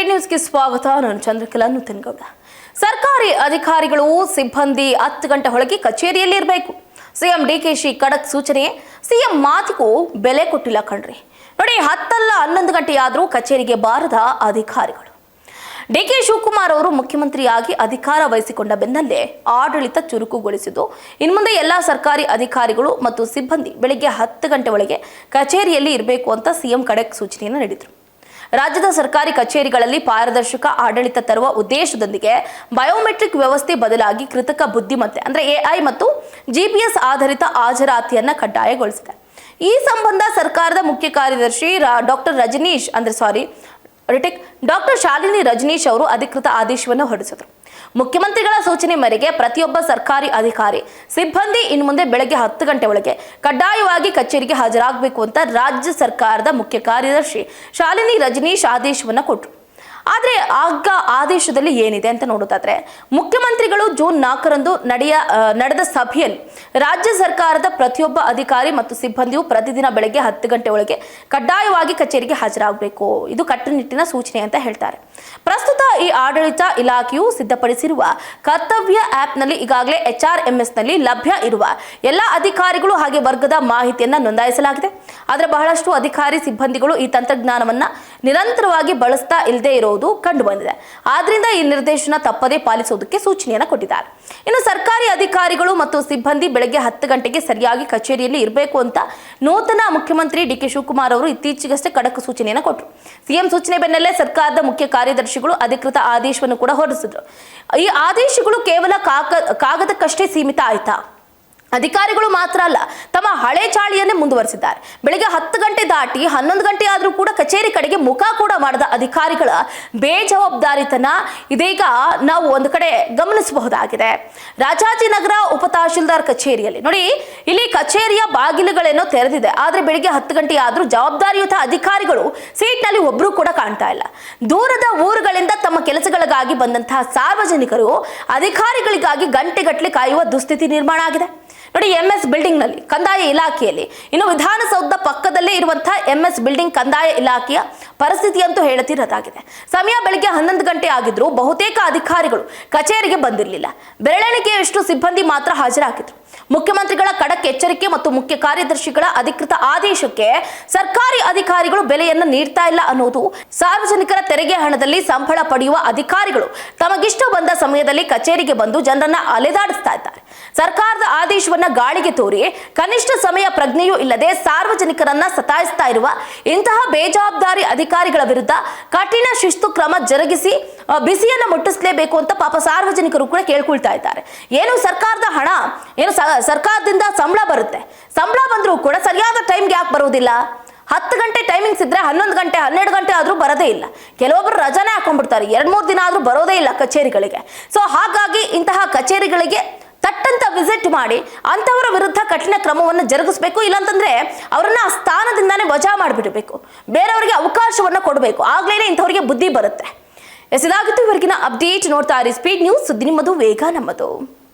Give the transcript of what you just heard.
Speed ನ್ಯೂಸ್ಗೆ ಸ್ವಾಗತ. ನಾನು ಚಂದ್ರಕಲಾ ನುತನಗೌಡ. ಸರ್ಕಾರಿ ಅಧಿಕಾರಿಗಳು ಸಿಬ್ಬಂದಿ 10 ಗಂಟೆ ಒಳಗೆ ಕಚೇರಿಯಲ್ಲಿ ಇರಬೇಕು. ಸಿಎಂ ಡಿಕೆಶಿ ಖಡಕ್ ಸೂಚನೆ. ಸಿಎಂ ಮಾತಿಗೂ ಬೆಲೆ ಕೊಟ್ಟಿಲ್ಲ ಕಣ್ರಿ. ನೋಡಿ, 10 ಅಲ್ಲ 11 ಗಂಟೆಯಾದರೂ ಕಚೇರಿಗೆ ಬಾರದ ಅಧಿಕಾರಿಗಳು. ಡಿಕೆ ಶಿವಕುಮಾರ್ ಅವರು ಮುಖ್ಯಮಂತ್ರಿಯಾಗಿ ಅಧಿಕಾರ ವಹಿಸಿಕೊಂಡ ಬೆನ್ನಲ್ಲೇ ಆಡಳಿತ ಚುರುಕುಗೊಳಿಸಿದ್ದು, ಇನ್ನು ಮುಂದೆ ಎಲ್ಲಾ ಸರ್ಕಾರಿ ಅಧಿಕಾರಿಗಳು ಮತ್ತು ಸಿಬ್ಬಂದಿ ಬೆಳಿಗ್ಗೆ 10 ಗಂಟೆ ಒಳಗೆ ಕಚೇರಿಯಲ್ಲಿ ಇರಬೇಕು ಅಂತ ಸಿಎಂ ಖಡಕ್ ಸೂಚನೆಯನ್ನು ನೀಡಿದರು. ರಾಜ್ಯದ ಸರ್ಕಾರಿ ಕಚೇರಿಗಳಲ್ಲಿ ಪಾರದರ್ಶಕ ಆಡಳಿತ ತರುವ ಉದ್ದೇಶದೊಂದಿಗೆ ಬಯೋಮೆಟ್ರಿಕ್ ವ್ಯವಸ್ಥೆ ಬದಲಾಗಿ ಕೃತಕ ಬುದ್ಧಿಮತ್ತೆ ಅಂದರೆ ಎಐ ಮತ್ತು GPS ಆಧಾರಿತ ಹಾಜರಾತಿಯನ್ನು ಕಡ್ಡಾಯಗೊಳಿಸಿದೆ. ಈ ಸಂಬಂಧ ಸರ್ಕಾರದ ಮುಖ್ಯ ಕಾರ್ಯದರ್ಶಿ ಡಾಕ್ಟರ್ ಶಾಲಿನಿ ರಜನೀಶ್ ಅವರು ಅಧಿಕೃತ ಆದೇಶವನ್ನು ಹೊರಡಿಸಿದರು. ಮುಖ್ಯಮಂತ್ರಿಗಳ ಸೂಚನೆ ಮೇರೆಗೆ ಪ್ರತಿಯೊಬ್ಬ ಸರ್ಕಾರಿ ಅಧಿಕಾರಿ ಸಿಬ್ಬಂದಿ ಇನ್ನು ಮುಂದೆ ಬೆಳಗ್ಗೆ 10 ಗಂಟೆ ಒಳಗೆ ಕಡ್ಡಾಯವಾಗಿ ಕಚೇರಿಗೆ ಹಾಜರಾಗಬೇಕು ಅಂತ ರಾಜ್ಯ ಸರ್ಕಾರದ ಮುಖ್ಯ ಕಾರ್ಯದರ್ಶಿ ಶಾಲಿನಿ ರಜನೀಶ್ ಆದೇಶವನ್ನು ಕೊಟ್ಟರು. ಆದರೆ ಆಗ ಆದೇಶದಲ್ಲಿ ಏನಿದೆ ಅಂತ ನೋಡೋದಾದ್ರೆ, ಮುಖ್ಯಮಂತ್ರಿಗಳು ಜೂನ್ 4ರಂದು ನಡೆದ ಸಭೆಯಲ್ಲಿ ರಾಜ್ಯ ಸರ್ಕಾರದ ಪ್ರತಿಯೊಬ್ಬ ಅಧಿಕಾರಿ ಮತ್ತು ಸಿಬ್ಬಂದಿಯು ಪ್ರತಿದಿನ ಬೆಳಗ್ಗೆ 10 ಗಂಟೆ ಒಳಗೆ ಕಡ್ಡಾಯವಾಗಿ ಕಚೇರಿಗೆ ಹಾಜರಾಗಬೇಕು. ಇದು ಕಟ್ಟುನಿಟ್ಟಿನ ಸೂಚನೆ ಅಂತ ಹೇಳ್ತಾರೆ. ಪ್ರಸ್ತುತ ಈ ಆಡಳಿತ ಇಲಾಖೆಯು ಸಿದ್ಧಪಡಿಸಿರುವ ಕರ್ತವ್ಯ ಆ್ಯಪ್ನಲ್ಲಿ ಈಗಾಗಲೇ HRMS ನಲ್ಲಿ ಲಭ್ಯ ಇರುವ ಎಲ್ಲ ಅಧಿಕಾರಿಗಳು ಹಾಗೆ ವರ್ಗದ ಮಾಹಿತಿಯನ್ನು ನೋಂದಾಯಿಸಲಾಗಿದೆ. ಆದರೆ ಬಹಳಷ್ಟು ಅಧಿಕಾರಿ ಸಿಬ್ಬಂದಿಗಳು ಈ ತಂತ್ರಜ್ಞಾನವನ್ನ ನಿರಂತರವಾಗಿ ಬಳಸ್ತಾ ಇಲ್ಲದೆ ಇರೋದು ಕಂಡು ಬಂದಿದೆ. ಆದ್ರಿಂದ ಈ ನಿರ್ದೇಶನ ತಪ್ಪದೇ ಪಾಲಿಸುವುದಕ್ಕೆ ಸೂಚನೆಯನ್ನು ಕೊಟ್ಟಿದ್ದಾರೆ. ಇನ್ನು ಸರ್ಕಾರಿ ಅಧಿಕಾರಿಗಳು ಮತ್ತು ಸಿಬ್ಬಂದಿ ಬೆಳಗ್ಗೆ 10 ಗಂಟೆಗೆ ಸರಿಯಾಗಿ ಕಚೇರಿಯಲ್ಲಿ ಇರಬೇಕು ಅಂತ ನೂತನ ಮುಖ್ಯಮಂತ್ರಿ ಡಿಕೆ ಶಿವಕುಮಾರ್ ಅವರು ಇತ್ತೀಚೆಗಷ್ಟೇ ಖಡಕ್ ಸೂಚನೆಯನ್ನು ಕೊಟ್ಟರು. ಸಿಎಂ ಸೂಚನೆ ಬೆನ್ನಲ್ಲೇ ಸರ್ಕಾರದ ಮುಖ್ಯ ಕಾರ್ಯದರ್ಶಿಗಳು ಅಧಿಕೃತ ಆದೇಶವನ್ನು ಕೂಡ ಹೊರಡಿಸಿದ್ರು. ಈ ಆದೇಶಗಳು ಕೇವಲ ಕಾಗದಕ್ಕಷ್ಟೇ ಸೀಮಿತ ಆಯ್ತಾ? ಅಧಿಕಾರಿಗಳು ಮಾತ್ರ ಅಲ್ಲ, ತಮ್ಮ ಹಳೆ ಚಾಳಿಯನ್ನೇ ಮುಂದುವರಿಸಿದ್ದಾರೆ. ಬೆಳಿಗ್ಗೆ 10 ಗಂಟೆ ದಾಟಿ 11 ಗಂಟೆ ಆದರೂ ಕೂಡ ಕಚೇರಿ ಕಡೆಗೆ ಮುಖ ಕೂಡ ಮಾಡದ ಅಧಿಕಾರಿಗಳ ಬೇಜವಾಬ್ದಾರಿತನ ಇದೀಗ ನಾವು ಒಂದು ಕಡೆ ಗಮನಿಸಬಹುದಾಗಿದೆ. ರಾಜಾಜಿನಗರ ಉಪತಹಶೀಲ್ದಾರ್ ಕಚೇರಿಯಲ್ಲಿ ನೋಡಿ, ಇಲ್ಲಿ ಕಚೇರಿಯ ಬಾಗಿಲುಗಳೇನೋ ತೆರೆದಿದೆ, ಆದರೆ ಬೆಳಿಗ್ಗೆ 10 ಗಂಟೆ ಆದರೂ ಜವಾಬ್ದಾರಿಯುತ ಅಧಿಕಾರಿಗಳು ಸೀಟ್ನಲ್ಲಿ ಒಬ್ಬರು ಕೂಡ ಕಾಣ್ತಾ ಇಲ್ಲ. ದೂರದ ಊರುಗಳಿಂದ ತಮ್ಮ ಕೆಲಸಗಳಿಗಾಗಿ ಬಂದಂತಹ ಸಾರ್ವಜನಿಕರು ಅಧಿಕಾರಿಗಳಿಗಾಗಿ ಗಂಟೆಗಟ್ಟಲೆ ಕಾಯುವ ದುಸ್ಥಿತಿ ನಿರ್ಮಾಣ ಆಗಿದೆ. ನೋಡಿ, MS ಬಿಲ್ಡಿಂಗ್ ನಲ್ಲಿ ಕಂದಾಯ ಇಲಾಖೆಯಲ್ಲಿ, ಇನ್ನು ವಿಧಾನಸೌಧ ಪಕ್ಕದಲ್ಲೇ ಇರುವಂತಹ MS ಬಿಲ್ಡಿಂಗ್ ಕಂದಾಯ ಇಲಾಖೆಯ ಪರಿಸ್ಥಿತಿ ಅಂತೂ ಹೇಳುತ್ತಿರೋದಾಗಿದೆ. ಸಮಯ ಬೆಳಿಗ್ಗೆ 11 ಗಂಟೆ ಆಗಿದ್ರು ಬಹುತೇಕ ಅಧಿಕಾರಿಗಳು ಕಚೇರಿಗೆ ಬಂದಿರಲಿಲ್ಲ. ಬೆರಳೆಣಿಕೆಯಷ್ಟು ಸಿಬ್ಬಂದಿ ಮಾತ್ರ ಹಾಜರಾಗಿದ್ರು. ಮುಖ್ಯಮಂತ್ರಿಗಳ ಖಡಕ್ ಎಚ್ಚರಿಕೆ ಮತ್ತು ಮುಖ್ಯ ಕಾರ್ಯದರ್ಶಿಗಳ ಅಧಿಕೃತ ಆದೇಶಕ್ಕೆ ಸರ್ಕಾರಿ ಅಧಿಕಾರಿಗಳು ಬೆಲೆಯನ್ನು ನೀಡ್ತಾ ಇಲ್ಲ ಅನ್ನೋದು ಸಾರ್ವಜನಿಕರ ತೆರಿಗೆ ಹಣದಲ್ಲಿ ಸಂಬಳ ಪಡೆಯುವ ಅಧಿಕಾರಿಗಳು ತಮಗಿಷ್ಟ ಬಂದ ಸಮಯದಲ್ಲಿ ಕಚೇರಿಗೆ ಬಂದು ಜನರನ್ನ ಅಲೆದಾಡಿಸ್ತಾ ಇದ್ದಾರೆ. ಸರ್ಕಾರದ ಆದೇಶವನ್ನ ಗಾಳಿಗೆ ತೋರಿ ಕನಿಷ್ಠ ಸಮಯ ಪ್ರಜ್ಞೆಯೂ ಇಲ್ಲದೆ ಸಾರ್ವಜನಿಕರನ್ನ ಸತಾಯಿಸ್ತಾ ಇರುವ ಇಂತಹ ಬೇಜವಾಬ್ದಾರಿ ಅಧಿಕಾರಿಗಳ ವಿರುದ್ಧ ಕಠಿಣ ಶಿಸ್ತು ಕ್ರಮ ಜರುಗಿಸಿ ಬಿಸಿಯನ್ನು ಮುಟ್ಟಿಸಲೇಬೇಕು ಅಂತ ಪಾಪ ಸಾರ್ವಜನಿಕರು ಕೂಡ ಕೇಳ್ಕೊಳ್ತಾ ಇದ್ದಾರೆ. ಏನು ಸರ್ಕಾರದ ಹಣ, ಏನು ಸರ್ಕಾರದಿಂದ ಸಂಬಳ ಬರುತ್ತೆ, ಸಂಬಳ ಬಂದರೂ ಕೂಡ ಸರಿಯಾದ ಟೈಮ್ಗೆ ಯಾಕೆ ಬರೋದಿಲ್ಲ? 10 ಗಂಟೆ ಟೈಮಿಂಗ್ಸ್ ಇದ್ರೆ 11 ಗಂಟೆ 12 ಗಂಟೆ ಆದ್ರೂ ಬರೋದೇ ಇಲ್ಲ. ಕೆಲವೊಬ್ಬರು ರಜಾನೇ ಹಾಕೊಂಡ್ಬಿಡ್ತಾರೆ, 2-3 ದಿನ ಆದ್ರೂ ಬರೋದೇ ಇಲ್ಲ ಕಚೇರಿಗಳಿಗೆ. ಸೊ ಹಾಗಾಗಿ ಇಂತಹ ಕಚೇರಿಗಳಿಗೆ ತಟ್ಟಂತ ವಿಸಿಟ್ ಮಾಡಿ ಅಂತವರ ವಿರುದ್ಧ ಕಠಿಣ ಕ್ರಮವನ್ನು ಜರುಗಿಸಬೇಕು. ಇಲ್ಲಾಂತಂದ್ರೆ ಅವರನ್ನ ಆ ಸ್ಥಾನದಿಂದಾನೇ ವಜಾ ಮಾಡಿಬಿಡಬೇಕು, ಬೇರೆಯವರಿಗೆ ಅವಕಾಶವನ್ನ ಕೊಡಬೇಕು. ಆಗ್ಲೇನೆ ಇಂಥವರಿಗೆ ಬುದ್ಧಿ ಬರುತ್ತೆ. ಇದಾಗಿತ್ತು ಇವರಿಗಿನ ಅಪ್ಡೇಟ್. ನೋಡ್ತಾ ಇರಿ ಸ್ಪೀಡ್ ನ್ಯೂಸ್, ಸುದ್ದಿ ನಿಮ್ಮದು, ವೇಗ ನಮ್ಮದು.